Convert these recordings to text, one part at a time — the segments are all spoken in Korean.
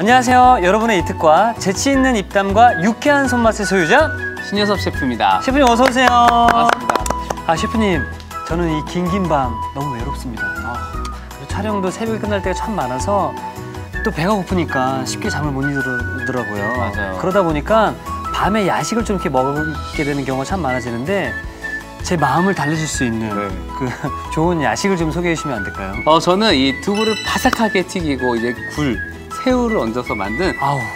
안녕하세요. 여러분의 이특과 재치 있는 입담과 유쾌한 손맛의 소유자 신효섭 셰프입니다. 셰프님 어서 오세요. 반갑습니다. 셰프님, 저는 이 긴 밤 너무 외롭습니다. 촬영도 새벽에 끝날 때가 참 많아서 또 배가 고프니까 쉽게 잠을 못 이루더라고요. 맞아요. 그러다 보니까 밤에 야식을 좀 이렇게 먹게 되는 경우가 참 많아지는데 제 마음을 달래줄 수 있는 그 좋은 야식을 좀 소개해 주시면 안 될까요? 저는 이 두부를 바삭하게 튀기고 이제 새우를 얹어서 만든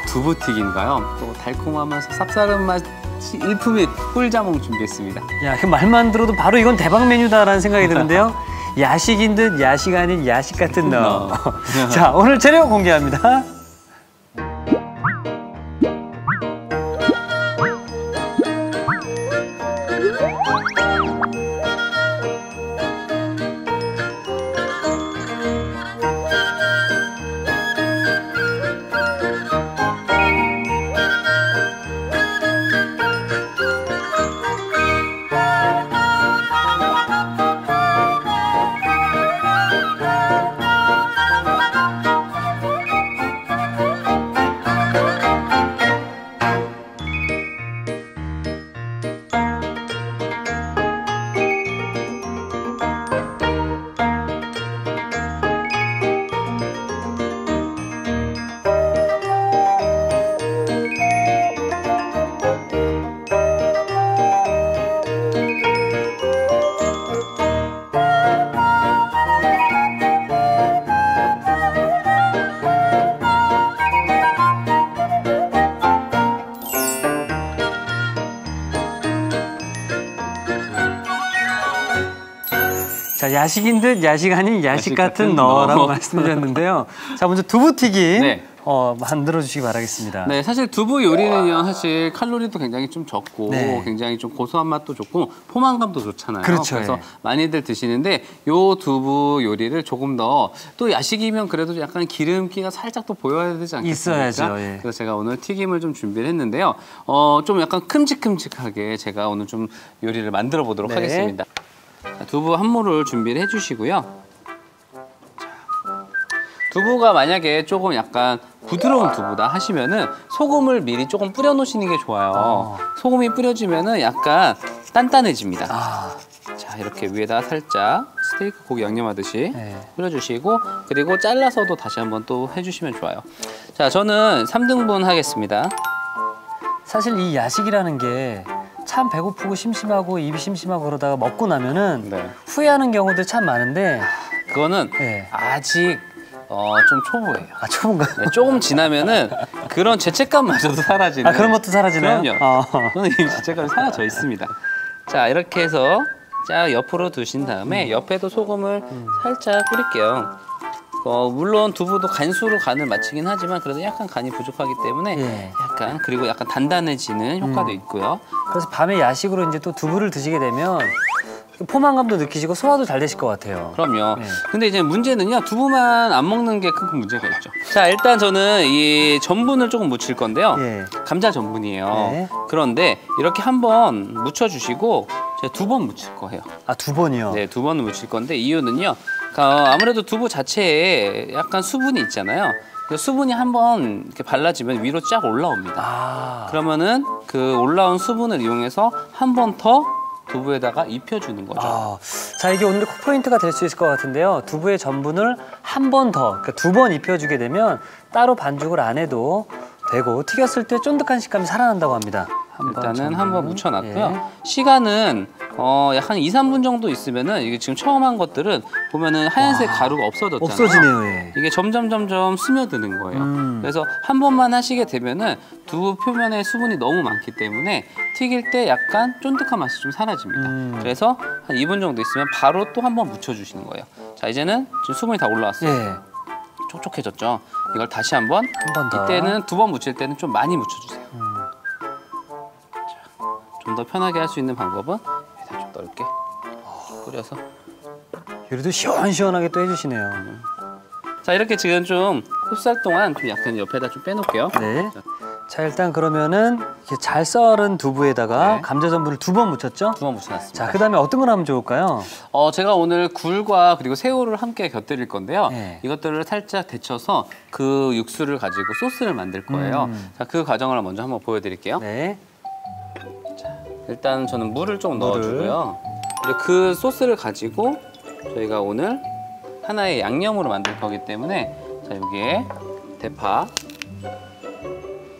두부튀김인가요? 또 달콤하면서 쌉싸름 맛이 일품의 꿀자몽 준비했습니다. 야, 그 말만 들어도 바로 이건 대박 메뉴다라는 생각이 드는데요. 야식인 듯 야식 아닌 야식 같은 너. 자, 오늘 재료 공개합니다. 자, 야식인 듯 야식 아닌 야식 같은 너라고 말씀드렸는데요. 자, 먼저 두부튀김 만들어 주시기 바라겠습니다. 네, 사실 두부 요리는요, 사실 칼로리도 굉장히 좀 적고 굉장히 좀 고소한 맛도 좋고 포만감도 좋잖아요. 그렇죠. 그래서 많이들 드시는데 요 두부 요리를 조금 더 또 야식이면 그래도 약간 기름기가 살짝 또 보여야 되지 않겠습니까? 있어야죠. 그래서 제가 오늘 튀김을 좀 준비를 했는데요. 좀 약간 큼직큼직하게 제가 오늘 좀 요리를 만들어 보도록 하겠습니다. 자, 두부 한 모를 준비를 해주시고요. 자, 두부가 만약에 조금 약간 부드러운 두부다 하시면은 소금을 미리 조금 뿌려 놓으시는 게 좋아요. 소금이 뿌려지면은 약간 단단해집니다. 자, 이렇게 위에다 살짝 스테이크 고기 양념하듯이 뿌려주시고, 그리고 잘라서도 다시 한번 또 해주시면 좋아요. 자, 저는 3등분 하겠습니다. 사실 이 야식이라는 게 참 배고프고 심심하고 입이 심심하고 그러다가 먹고 나면은 후회하는 경우들 참 많은데 그거는 아직 좀 초보예요. 초보인가요? 네, 조금 지나면은 그런 죄책감마저도 사라지는. 그런 것도 사라지나요? 그럼요. 저는 이 죄책감이 사라져 있습니다. 자, 이렇게 해서 쫙 옆으로 두신 다음에 옆에도 소금을 살짝 뿌릴게요. 물론 두부도 간수로 간을 맞추긴 하지만 그래도 약간 간이 부족하기 때문에 그리고 약간 단단해지는 효과도 있고요. 그래서 밤에 야식으로 이제 또 두부를 드시게 되면 포만감도 느끼시고 소화도 잘 되실 것 같아요. 그럼요. 근데 이제 문제는요, 두부만 안 먹는 게 큰 문제가 있죠. 자, 일단 저는 이 전분을 조금 묻힐 건데요. 감자 전분이에요. 그런데 이렇게 한번 묻혀주시고 제가 2번 묻힐 거예요. 2번이요? 네, 2번을 묻힐 건데 이유는요, 아무래도 두부 자체에 약간 수분이 있잖아요. 수분이 한번 이렇게 발라지면 위로 쫙 올라옵니다. 그러면은 그 올라온 수분을 이용해서 한 번 더 두부에다가 입혀주는 거죠. 자, 이게 오늘 콕포인트가 될 수 있을 것 같은데요. 두부의 전분을 한 번 더, 그러니까 2번 입혀주게 되면 따로 반죽을 안 해도 되고 튀겼을 때 쫀득한 식감이 살아난다고 합니다. 일단은 한번 묻혀놨고요. 시간은 약 2, 3분 정도 있으면은, 이게 지금 처음 한 것들은 보면은 하얀색 가루가 없어졌잖아요. 없어지네요. 이게 점점 스며드는 거예요. 그래서 한 번만 하시게 되면은 두부 표면에 수분이 너무 많기 때문에 튀길 때 약간 쫀득한 맛이 좀 사라집니다. 그래서 한 2분 정도 있으면 바로 또 한 번 묻혀주시는 거예요. 자, 이제는 지금 수분이 다 올라왔어요. 촉촉해졌죠? 이걸 다시 한 번 더. 이때는 2번 묻힐 때는 좀 많이 묻혀주세요. 좀 더 편하게 할 수 있는 방법은 여기다 좀 넓게 뿌려서. 요리도 시원시원하게 또 해주시네요. 자, 이렇게 지금 좀 흡수할 동안 좀 약간 옆에다 좀 빼놓을게요. 자, 일단 그러면은 이렇게 잘 썰은 두부에다가 네. 감자 전분을 2번 묻혔죠? 2번 묻혀놨습니다. 자, 그다음에 어떤 걸 하면 좋을까요? 제가 오늘 굴과 그리고 새우를 함께 곁들일 건데요. 네. 이것들을 살짝 데쳐서 그 육수를 가지고 소스를 만들 거예요. 자, 그 과정을 먼저 한번 보여드릴게요. 네. 일단 저는 물을 좀 물을. 넣어주고요. 그리고 그 소스를 가지고 저희가 오늘 하나의 양념으로 만들 거기 때문에 자, 여기에 대파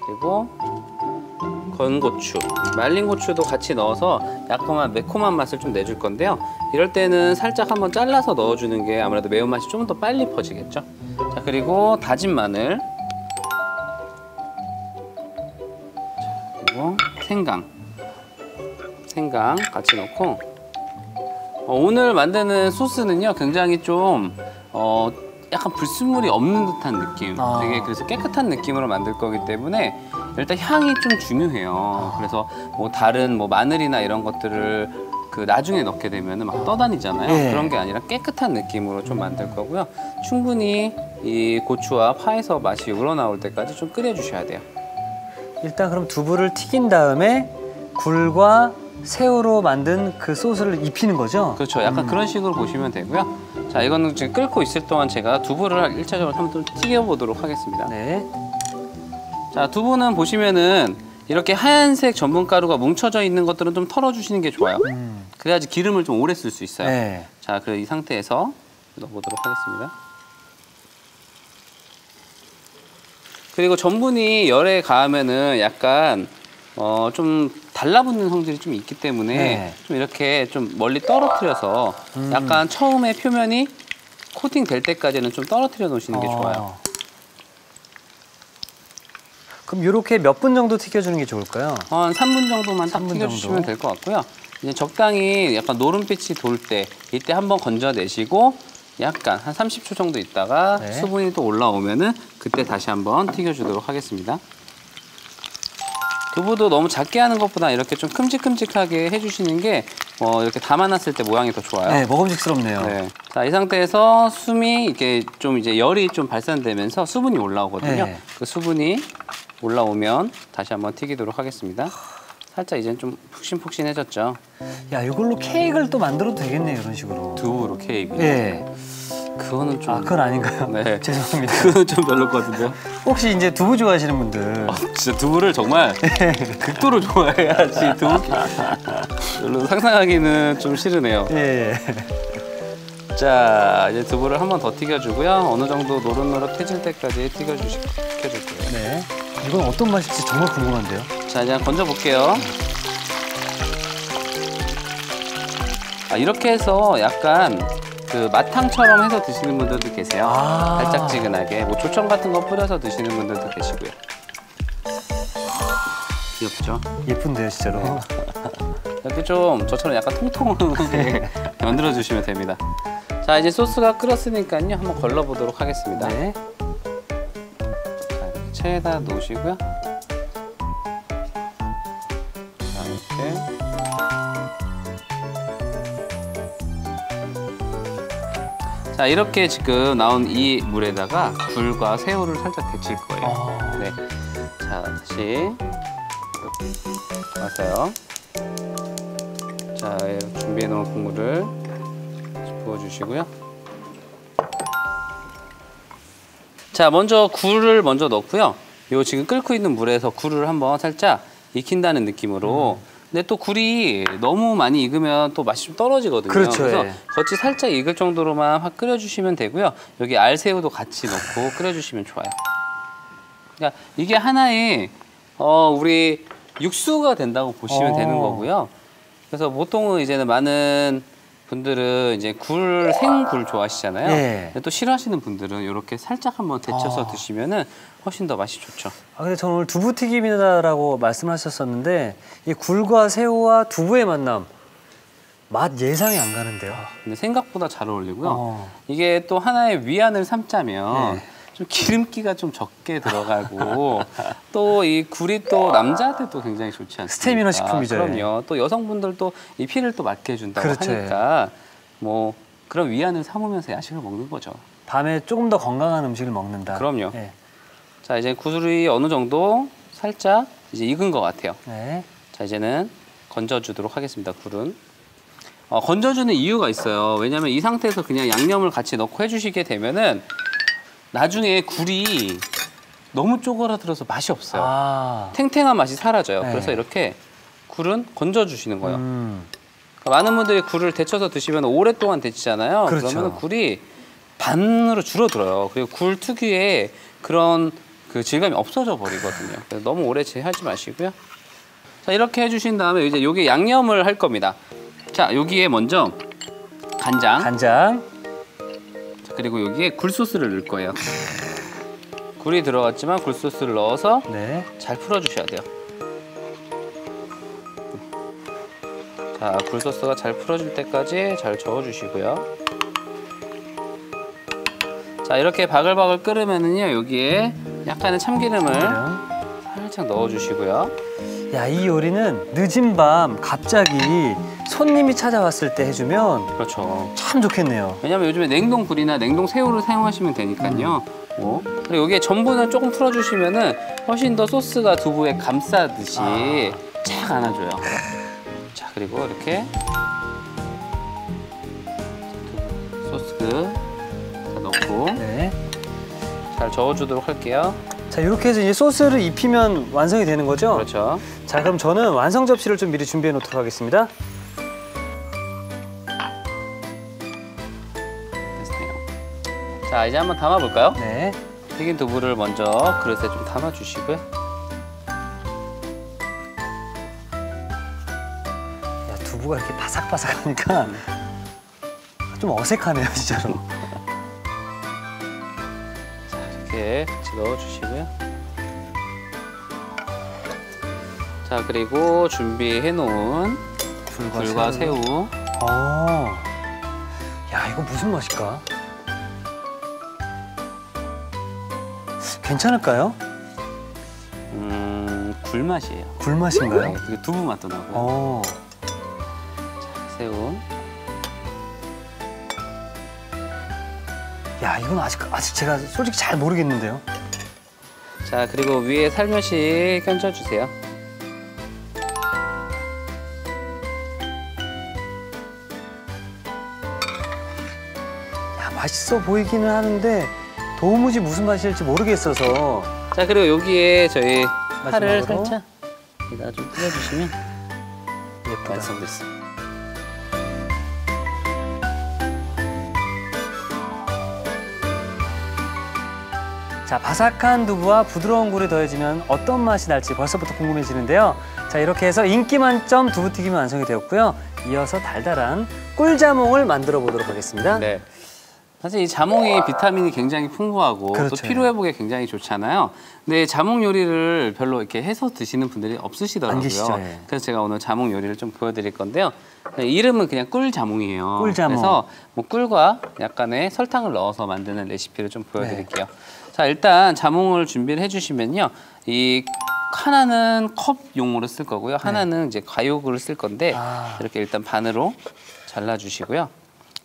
그리고 건고추, 말린 고추도 같이 넣어서 약간 매콤한 맛을 좀 내줄 건데요. 이럴 때는 살짝 한번 잘라서 넣어주는 게 아무래도 매운맛이 좀 더 빨리 퍼지겠죠. 자, 그리고 다진 마늘, 그리고 생강 같이 넣고 오늘 만드는 소스는요 굉장히 좀 약간 불순물이 없는 듯한 느낌, 되게 그래서 깨끗한 느낌으로 만들 거기 때문에 일단 향이 좀 중요해요. 그래서 뭐 다른 뭐 마늘이나 이런 것들을 그 나중에 넣게 되면 막 떠다니잖아요. 예. 그런 게 아니라 깨끗한 느낌으로 좀 만들 거고요. 충분히 이 고추와 파에서 맛이 우러나올 때까지 좀 끓여주셔야 돼요. 일단 그럼 두부를 튀긴 다음에 굴과 새우로 만든 그 소스를 입히는 거죠? 그렇죠. 약간 그런 식으로 보시면 되고요. 자, 이거는 지금 끓고 있을 동안 제가 두부를 1차적으로 한번 튀겨보도록 하겠습니다. 네. 자, 두부는 보시면은 이렇게 하얀색 전분가루가 뭉쳐져 있는 것들은 좀 털어주시는 게 좋아요. 그래야지 기름을 좀 오래 쓸 수 있어요. 네. 자, 그럼 이 상태에서 넣어보도록 하겠습니다. 그리고 전분이 열에 가하면은 약간 좀 달라붙는 성질이 좀 있기 때문에 네. 좀 이렇게 좀 멀리 떨어뜨려서 약간 처음에 표면이 코팅 될 때까지는 좀 떨어뜨려 놓으시는 게 좋아요. 그럼 이렇게 몇 분 정도 튀겨주는 게 좋을까요? 한 3분 정도만 딱 3분 튀겨주시면 정도. 될 것 같고요. 이제 적당히 약간 노른빛이 돌 때 이때 한번 건져내시고 약간 한 30초 정도 있다가 네. 수분이 또 올라오면은 그때 다시 한번 튀겨주도록 하겠습니다. 두부도 너무 작게 하는 것보다 이렇게 좀 큼직큼직하게 해주시는 게 이렇게 담아놨을 때 모양이 더 좋아요. 네, 먹음직스럽네요. 네. 자, 이 상태에서 숨이 이렇게 좀 이제 열이 좀 발산되면서 수분이 올라오거든요. 네. 그 수분이 올라오면 다시 한번 튀기도록 하겠습니다. 살짝 이제는 좀 푹신푹신해졌죠. 야, 이걸로 케이크를 또 만들어도 되겠네요, 이런 식으로. 두부로 케이크. 네. 그거는 좀. 아, 그건 아닌가요? 네. 죄송합니다. 그거는 좀 별로일 것 같은데요. 혹시 이제 두부 좋아하시는 분들. 진짜 두부를 정말 극도로 좋아해야지 두부. 별로 상상하기는 좀 싫으네요. 예. 자, 이제 두부를 한 번 더 튀겨주고요. 어느 정도 노릇노릇해질 때까지 튀겨줄 거예요. 네. 이건 어떤 맛일지 정말 궁금한데요. 자, 이제 건져볼게요. 이렇게 해서 약간 그 마탕처럼 해서 드시는 분들도 계세요. 달짝지근하게 뭐 조청 같은 거 뿌려서 드시는 분들도 계시고요. 귀엽죠? 예쁜데요, 진짜로. 이렇게 좀 저처럼 약간 통통하게 만들어 주시면 됩니다. 자, 이제 소스가 끓었으니까요. 한번 걸러보도록 하겠습니다. 네. 자, 이렇게 체에다 놓으시고요. 자, 이렇게. 자, 이렇게 지금 나온 이 물에다가 굴과 새우를 살짝 데칠 거예요. 네. 자, 다시 와서요. 자, 준비해 놓은 국물을 부어주시고요. 자, 먼저 굴을 먼저 넣고요. 요 지금 끓고 있는 물에서 굴을 한번 살짝 익힌다는 느낌으로. 근데 또 굴이 너무 많이 익으면 또 맛이 좀 떨어지거든요. 그렇죠, 그래서 예. 겉이 살짝 익을 정도로만 확 끓여주시면 되고요. 여기 알새우도 같이 넣고 끓여주시면 좋아요. 그러니까 이게 하나의 우리 육수가 된다고 보시면 되는 거고요. 그래서 보통은 이제는 많은 분들은 이제 생굴 좋아하시잖아요. 예. 근데 또 싫어하시는 분들은 이렇게 살짝 한번 데쳐서 드시면은 훨씬 더 맛이 좋죠. 근데 저는 오늘 두부튀김이다라고 말씀하셨었는데 이 굴과 새우와 두부의 만남 맛 예상이 안 가는데요. 근데 생각보다 잘 어울리고요. 어. 이게 또 하나의 위안을 삼자면 네. 좀 기름기가 좀 적게 들어가고 또 이 굴이 또 남자들도 굉장히 좋지 않습니까? 스테미너 식품이죠. 그럼요. 또 여성분들도 이 피를 또 맑게 해준다고 그렇죠. 하니까 뭐 그런 위안을 삼으면서 야식을 먹는 거죠. 밤에 조금 더 건강한 음식을 먹는다. 그럼요. 예. 자, 이제 굴이 어느 정도 살짝 이제 익은 것 같아요. 네. 자, 이제는 건져주도록 하겠습니다. 굴은. 건져주는 이유가 있어요. 왜냐하면 이 상태에서 그냥 양념을 같이 넣고 해주시게 되면은 나중에 굴이 너무 쪼그라들어서 맛이 없어요. 아. 탱탱한 맛이 사라져요. 네. 그래서 이렇게 굴은 건져주시는 거예요. 그러니까 많은 분들이 굴을 데쳐서 드시면 오랫동안 데치잖아요. 그렇죠. 그러면 굴이 반으로 줄어들어요. 그리고 굴 특유의 그런 그 질감이 없어져 버리거든요. 그래서 너무 오래 재하지 마시고요. 자, 이렇게 해주신 다음에 이제 여기 양념을 할 겁니다. 자, 여기에 먼저 간장. 간장. 자, 그리고 여기에 굴소스를 넣을 거예요. 굴이 들어갔지만 굴소스를 넣어서 네. 잘 풀어주셔야 돼요. 자, 굴소스가 잘 풀어질 때까지 잘 저어주시고요. 자, 이렇게 바글바글 끓으면은요, 여기에 약간의 참기름을 살짝 넣어주시고요. 야, 이 요리는 늦은 밤 갑자기 손님이 찾아왔을 때 해주면 그렇죠. 참 좋겠네요. 왜냐면 요즘에 냉동 굴이나 냉동 새우를 사용하시면 되니까요. 그리고 여기에 전분을 조금 풀어주시면은 훨씬 더 소스가 두부에 감싸듯이 착 안아줘요. 자, 그리고 이렇게 소스 넣고 네. 잘 저어주도록 할게요. 자, 이렇게 해서 이제 소스를 입히면 완성이 되는 거죠? 그렇죠. 자, 그럼 저는 완성 접시를 좀 미리 준비해 놓도록 하겠습니다. 됐네요. 자, 이제 한번 담아볼까요? 네. 튀긴 두부를 먼저 그릇에 좀 담아주시고요. 야, 두부가 이렇게 바삭바삭하니까 좀 어색하네요, 진짜로. 이렇게 같이 넣어주시고요. 자, 그리고 준비해 놓은 굴과 새우. 야, 이거 무슨 맛일까? 괜찮을까요? 굴 맛이에요. 굴 맛인가요? 네, 그리고 두부 맛도 나고요. 자, 새우. 야, 이건 아직 제가 솔직히 잘 모르겠는데요. 자, 그리고 위에 살며시 얹어주세요. 야, 맛있어 보이기는 하는데 도무지 무슨 맛일지 모르겠어서. 자, 그리고 여기에 저희 파를 마지막으로. 살짝 여기다가 좀 뿌려주시면 예쁘다. 완성됐어요. 자, 바삭한 두부와 부드러운 굴이 더해지면 어떤 맛이 날지 벌써부터 궁금해지는데요. 자, 이렇게 해서 인기 만점 두부튀김이 완성이 되었고요. 이어서 달달한 꿀자몽을 만들어 보도록 하겠습니다. 네. 사실 이 자몽이 비타민이 굉장히 풍부하고 그렇죠. 또 피로 회복에 굉장히 좋잖아요. 근데 자몽 요리를 별로 이렇게 해서 드시는 분들이 없으시더라고요. 안 계시죠, 예. 그래서 제가 오늘 자몽 요리를 좀 보여드릴 건데요. 네, 이름은 그냥 꿀자몽이에요. 꿀자몽. 그래서 뭐 꿀과 약간의 설탕을 넣어서 만드는 레시피를 좀 보여드릴게요. 자, 일단 자몽을 준비를 해주시면요. 이 하나는 컵용으로 쓸 거고요. 하나는 이제 과육으로 쓸 건데 이렇게 일단 반으로 잘라주시고요.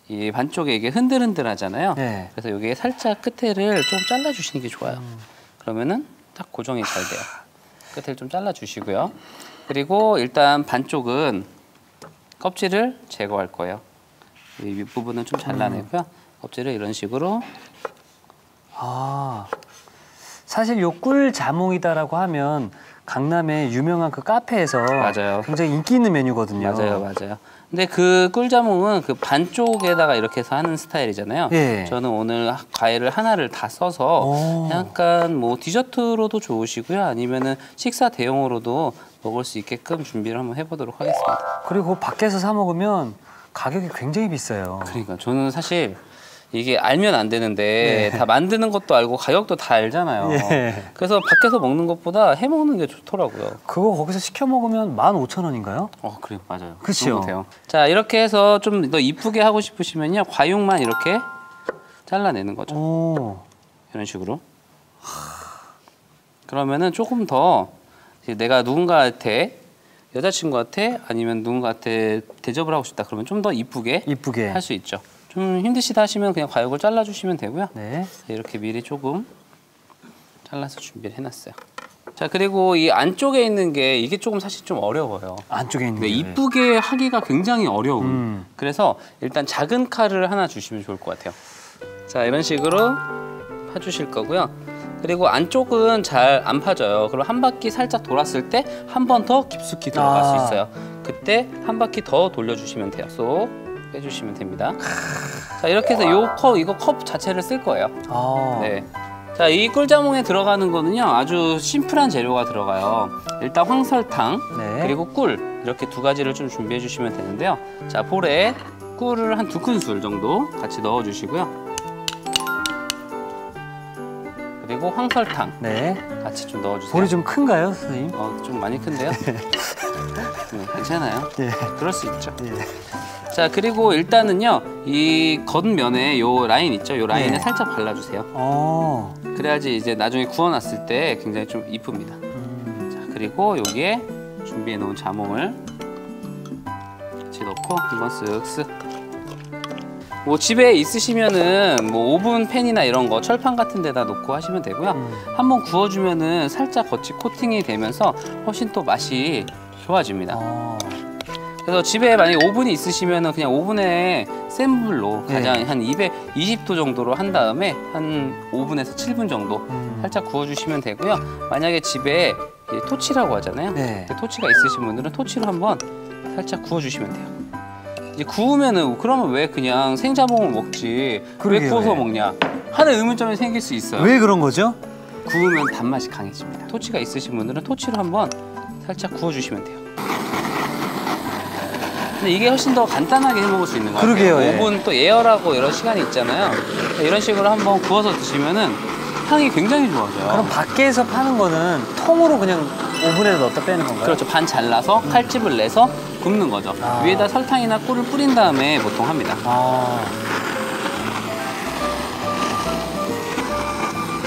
이 반쪽에 이게 흔들흔들하잖아요. 네. 그래서 여기에 살짝 끝에를 좀 잘라주시는 게 좋아요. 그러면은 딱 고정이 잘 돼요. 끝을 좀 잘라주시고요. 그리고 일단 반쪽은 껍질을 제거할 거예요. 이 윗부분은 좀 잘라내고요. 껍질을 이런 식으로. 사실 요 꿀자몽이다라고 하면 강남의 유명한 그 카페에서 맞아요. 굉장히 인기 있는 메뉴거든요. 맞아요. 근데 그 꿀자몽은 그 반쪽에다가 이렇게 해서 하는 스타일이잖아요. 예. 저는 오늘 과일을 하나를 다 써서 약간 뭐 디저트로도 좋으시고요. 아니면은 식사 대용으로도 먹을 수 있게끔 준비를 한번 해보도록 하겠습니다. 그리고 밖에서 사 먹으면 가격이 굉장히 비싸요. 그러니까 저는 사실 이게 알면 안 되는데 다 만드는 것도 알고 가격도 다 알잖아요. 예. 그래서 밖에서 먹는 것보다 해 먹는 게 좋더라고요. 그거 거기서 시켜 먹으면 15,000원인가요? 그래요, 맞아요. 그치요? 같아요. 자, 이렇게 해서 좀 더 이쁘게 하고 싶으시면요, 과육만 이렇게 잘라내는 거죠. 이런 식으로. 그러면은 조금 더 내가 누군가한테 여자친구한테 아니면 누군가한테 대접을 하고 싶다 그러면 좀 더 이쁘게 할 수 있죠. 좀 힘드시다 하시면 그냥 과육을 잘라주시면 되고요. 네. 이렇게 미리 조금 잘라서 준비를 해놨어요. 자, 그리고 이 안쪽에 있는 게 이게 조금 사실 좀 어려워요. 안쪽에 있는 네, 게. 이쁘게 하기가 굉장히 어려운. 그래서 일단 작은 칼을 하나 주시면 좋을 것 같아요. 자, 이런 식으로 파주실 거고요. 그리고 안쪽은 잘 안 파져요. 그럼 한 바퀴 살짝 돌았을 때 한 번 더 깊숙이 들어갈 수 있어요. 그때 한 바퀴 더 돌려주시면 돼요. 쏙 빼주시면 됩니다. 자, 이렇게 해서 이거 컵 자체를 쓸 거예요. 네. 자, 이 꿀자몽에 들어가는 거는요, 아주 심플한 재료가 들어가요. 일단 황설탕, 네. 그리고 꿀, 이렇게 두 가지를 좀 준비해 주시면 되는데요. 자, 볼에 꿀을 한 2큰술 정도 같이 넣어 주시고요. 그리고 황설탕 네. 같이 좀 넣어 주세요. 볼이 좀 큰가요, 선생님? 좀 많이 큰데요? 네, 괜찮아요. 예. 그럴 수 있죠. 예. 자, 그리고 일단은요, 이 겉면에 요 라인 있죠? 요 라인에 네. 살짝 발라주세요. 그래야지 이제 나중에 구워놨을 때 굉장히 좀 이쁩니다. 자, 그리고 여기에 준비해 놓은 자몽을 같이 넣고 한번 쓱쓱. 뭐 집에 있으시면은 뭐 오븐 팬이나 이런 거 철판 같은 데다 놓고 하시면 되고요. 한번 구워주면은 살짝 겉이 코팅이 되면서 훨씬 또 맛이 좋아집니다. 그래서 집에 만약에 오븐이 있으시면은 그냥 오븐에 센 불로 가장 한 220도 정도로 한 다음에 한 5분에서 7분 정도 살짝 구워주시면 되고요. 만약에 집에 토치라고 하잖아요. 네. 토치가 있으신 분들은 토치로 한번 살짝 구워주시면 돼요. 이제 구우면은 그러면 왜 그냥 생자몽을 먹지? 그러게요, 왜 구워서 왜? 먹냐? 하는 의문점이 생길 수 있어요. 왜 그런 거죠? 구우면 단맛이 강해집니다. 토치가 있으신 분들은 토치로 한번 살짝 구워주시면 돼요. 근데 이게 훨씬 더 간단하게 해 먹을 수 있는 것 같아요. 그러게요, 예. 오븐 또 예열하고 이런 시간이 있잖아요. 이런 식으로 한번 구워서 드시면은 향이 굉장히 좋아져요. 그럼 밖에서 파는 거는 통으로 그냥 오븐에 넣었다 빼는 건가요? 그렇죠. 반 잘라서 칼집을 내서 굽는 거죠. 위에다 설탕이나 꿀을 뿌린 다음에 보통 합니다.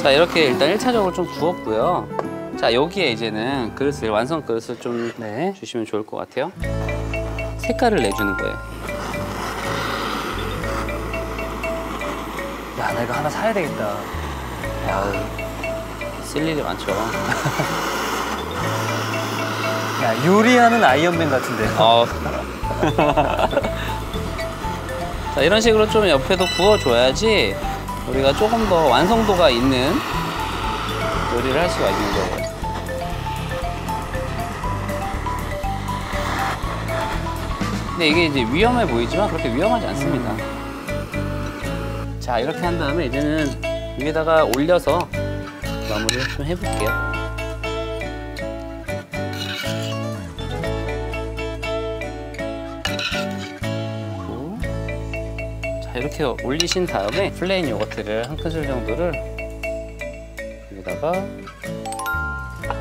자, 이렇게 일단 1차적으로 좀 구웠고요. 자, 여기에 이제는 그릇을, 완성 그릇을 좀 네. 주시면 좋을 것 같아요. 색깔을 내주는 거예요. 야, 나 이거 하나 사야 되겠다. 쓸 일이 많죠. 야, 요리하는 아이언맨 같은데. 자, 이런 식으로 좀 옆에도 구워줘야지 우리가 조금 더 완성도가 있는 요리를 할 수가 있는 거예요. 근데 이게 이제 위험해 보이지만 그렇게 위험하지 않습니다. 자, 이렇게 한 다음에 이제는 위에다가 올려서 마무리를 좀 해볼게요. 자, 이렇게 올리신 다음에 플레인 요거트를 한 큰술 정도를 여기다가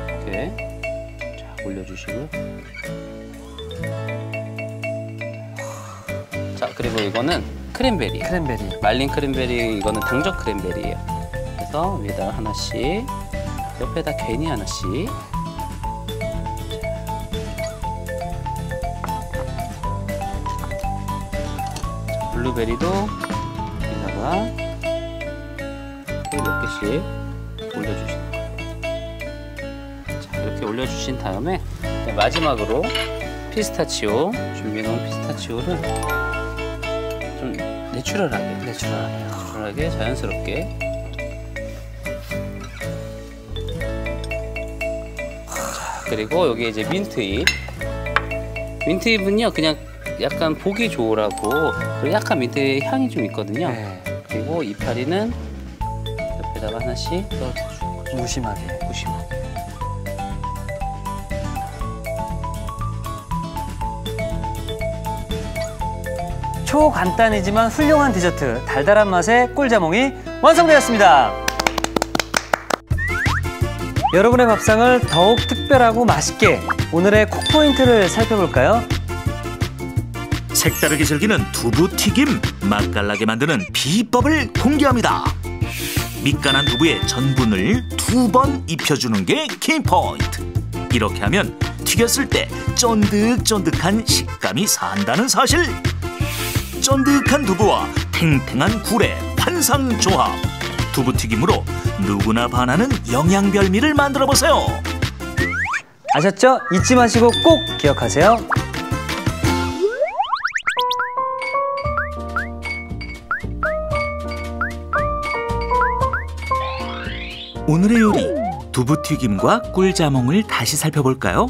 이렇게 자, 올려주시고요. 자, 그리고 이거는 크랜베리. 크랜베리. 말린 크랜베리, 이거는 당적 크랜베리예요. 그래서 위에다가 하나씩, 옆에다 괜히 하나씩. 자, 블루베리도 여기다가 몇 개씩 올려주시는 거예요. 자, 이렇게 올려주신 다음에 마지막으로 피스타치오, 준비해놓은 피스타치오를 좀 내추럴하게 자연스럽게. 자, 그리고 여기 이제 민트잎. 민트잎은요 그냥 약간 보기 좋으라고, 그리고 약간 민트의 향이 좀 있거든요. 네. 그리고 이파리는 옆에다가 하나씩 떨어뜨려주는 거죠. 무심하게. 초간단이지만 훌륭한 디저트, 달달한 맛의 꿀자몽이 완성되었습니다. 여러분의 밥상을 더욱 특별하고 맛있게, 오늘의 콕포인트를 살펴볼까요? 색다르게 즐기는 두부튀김, 맛깔나게 만드는 비법을 공개합니다. 밑간한 두부에 전분을 2번 입혀주는 게 키포인트. 이렇게 하면 튀겼을 때 쫀득쫀득한 식감이 산다는 사실. 쫀득한 두부와 탱탱한 굴의 환상조합. 두부튀김으로 누구나 반하는 영양별미를 만들어 보세요. 아셨죠? 잊지 마시고 꼭 기억하세요. 오늘의 요리 두부튀김과 꿀자몽을 다시 살펴볼까요?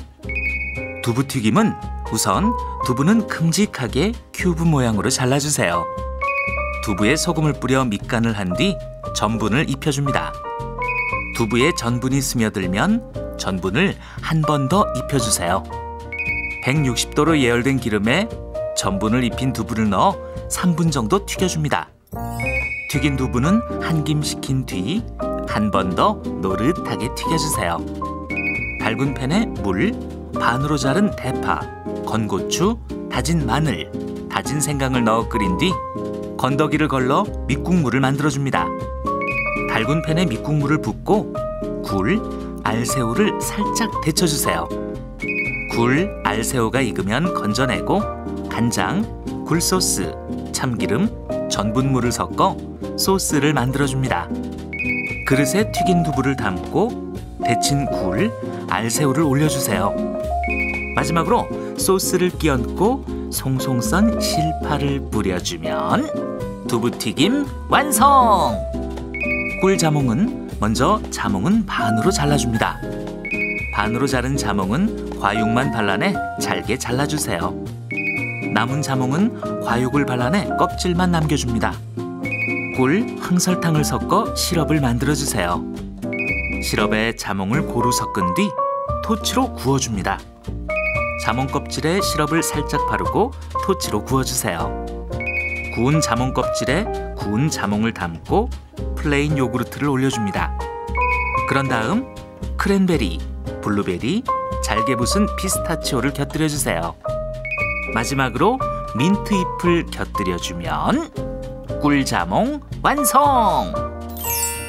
두부튀김은 우선 두부는 큼직하게 큐브 모양으로 잘라주세요. 두부에 소금을 뿌려 밑간을 한 뒤 전분을 입혀줍니다. 두부에 전분이 스며들면 전분을 한 번 더 입혀주세요. 160도로 예열된 기름에 전분을 입힌 두부를 넣어 3분 정도 튀겨줍니다. 튀긴 두부는 한 김 식힌 뒤 한 번 더 노릇하게 튀겨주세요. 밝은 팬에 물, 반으로 자른 대파, 건고추, 다진 마늘, 다진 생강을 넣어 끓인 뒤 건더기를 걸러 밑국물을 만들어줍니다. 밝은 팬에 밑국물을 붓고 굴, 알새우를 살짝 데쳐주세요. 굴, 알새우가 익으면 건져내고 간장, 굴소스, 참기름, 전분물을 섞어 소스를 만들어줍니다. 그릇에 튀긴 두부를 담고 데친 굴, 알새우를 올려주세요. 마지막으로 소스를 끼얹고 송송 썬 실파를 뿌려주면 두부튀김 완성! 꿀자몽은 먼저 자몽은 반으로 잘라줍니다. 반으로 자른 자몽은 과육만 발라내 잘게 잘라주세요. 남은 자몽은 과육을 발라내 껍질만 남겨줍니다. 꿀, 황설탕을 섞어 시럽을 만들어주세요. 시럽에 자몽을 고루 섞은 뒤 토치로 구워줍니다. 자몽 껍질에 시럽을 살짝 바르고 토치로 구워주세요. 구운 자몽 껍질에 구운 자몽을 담고 플레인 요구르트를 올려줍니다. 그런 다음 크랜베리, 블루베리, 잘게 부순 피스타치오를 곁들여주세요. 마지막으로 민트 잎을 곁들여주면 꿀자몽 완성!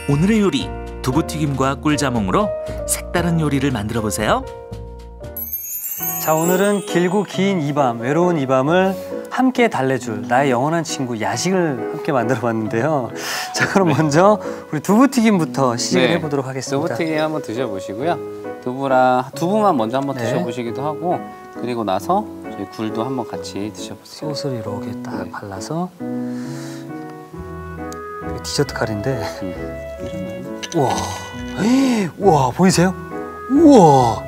오늘의 요리 두부튀김과 꿀자몽으로 색다른 요리를 만들어 보세요. 자, 오늘은 길고 긴 이 밤, 외로운 이 밤을 함께 달래줄 나의 영원한 친구 야식을 함께 만들어 봤는데요. 자, 그럼 먼저 우리 두부튀김부터 시작을 해보도록 하겠습니다. 두부튀김 한번 드셔보시고요. 두부만 먼저 한번 드셔보시기도 하고, 그리고 나서 저희 굴도 한번 같이 드셔보세요. 소스를 이렇게 딱 발라서 디저트 칼인데 우와, 우와, 보이세요? 우와,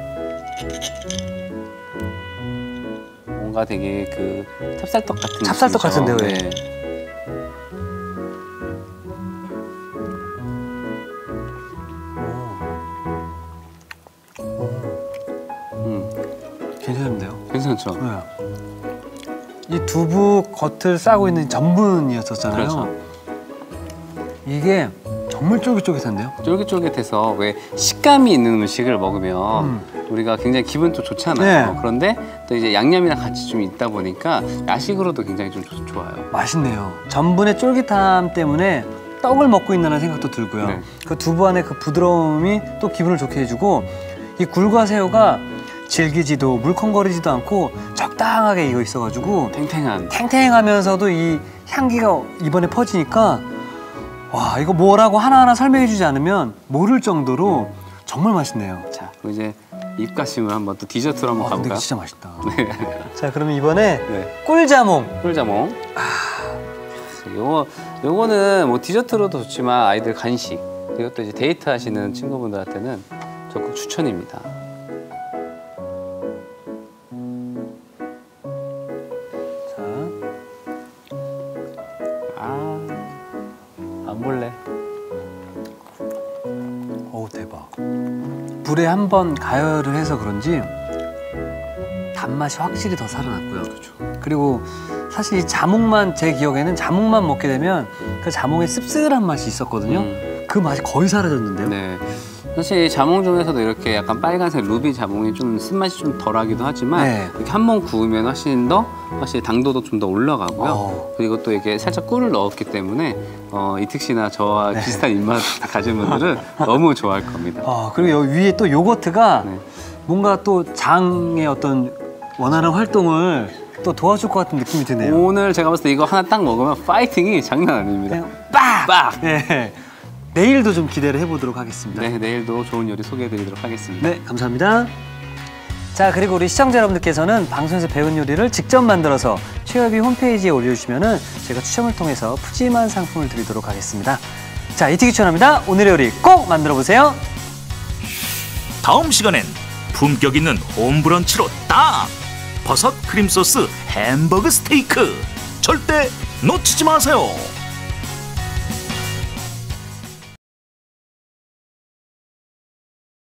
뭔가 되게 그 찹쌀떡 같은 찹쌀떡 느낌이죠? 같은데요. 네. 괜찮은데요? 괜찮죠? 네. 이 두부 겉을 싸고 있는 전분이었었잖아요. 그렇죠. 이게 정말 쫄깃쫄깃한데요? 쫄깃쫄깃해서 왜 식감이 있는 음식을 먹으면 우리가 굉장히 기분도 좋잖아요. 네. 그런데 또 이제 양념이랑 같이 좀 있다 보니까 야식으로도 굉장히 좀 좋아요. 맛있네요. 전분의 쫄깃함 때문에 떡을 먹고 있다는 생각도 들고요. 네. 그 두부 안에 그 부드러움이 또 기분을 좋게 해주고, 이 굴과 새우가 질기지도 물컹거리지도 않고 적당하게 익어 있어가지고 탱탱한. 탱탱하면서도 이 향기가 입안에 퍼지니까 와, 이거 뭐라고 하나하나 설명해주지 않으면 모를 정도로 정말 맛있네요. 자, 그럼 이제 입가심을 한번 또 디저트로 한번 근데 가볼까요? 진짜 맛있다. 네. 자, 그러면 이번에 네. 꿀자몽. 꿀자몽. 요거는 뭐 디저트로도 좋지만 아이들 간식, 그리고 또 이제 데이트 하시는 친구분들한테는 적극 추천입니다. 자, 안 볼래. 어우, 대박. 불에 한번 가열을 해서 그런지 단맛이 확실히 더 살아났고요. 그렇죠. 그리고 사실 이 자몽만, 제 기억에는 자몽만 먹게 되면 그 자몽의 씁쓸한 맛이 있었거든요. 그 맛이 거의 사라졌는데요. 네. 사실 자몽 중에서도 이렇게 약간 빨간색 루비 자몽이 좀 쓴맛이 좀 덜하기도 하지만 네. 이렇게 한 번 구우면 훨씬 더 당도도 좀 더 올라가고요. 그리고 또 이렇게 살짝 꿀을 넣었기 때문에 이특 씨나 저와 네. 비슷한 입맛 가진 분들은 너무 좋아할 겁니다. 그리고 여기 위에 또 요거트가 네. 뭔가 또 장의 어떤 원활한 활동을 또 도와줄 것 같은 느낌이 드네요. 오늘 제가 봤을 때 이거 하나 딱 먹으면 파이팅이 장난 아닙니다. 그냥 빡! 빡! 네. 내일도 좀 기대를 해보도록 하겠습니다. 네, 내일도 좋은 요리 소개해드리도록 하겠습니다. 네, 감사합니다. 자, 그리고 우리 시청자 여러분들께서는 방송에서 배운 요리를 직접 만들어서 최협이 홈페이지에 올려주시면은 제가 추첨을 통해서 푸짐한 상품을 드리도록 하겠습니다. 자, 이티기 추천합니다. 오늘의 요리 꼭 만들어 보세요. 다음 시간엔 품격 있는 홈브런치로 딱! 버섯 크림 소스 햄버거 스테이크 절대 놓치지 마세요.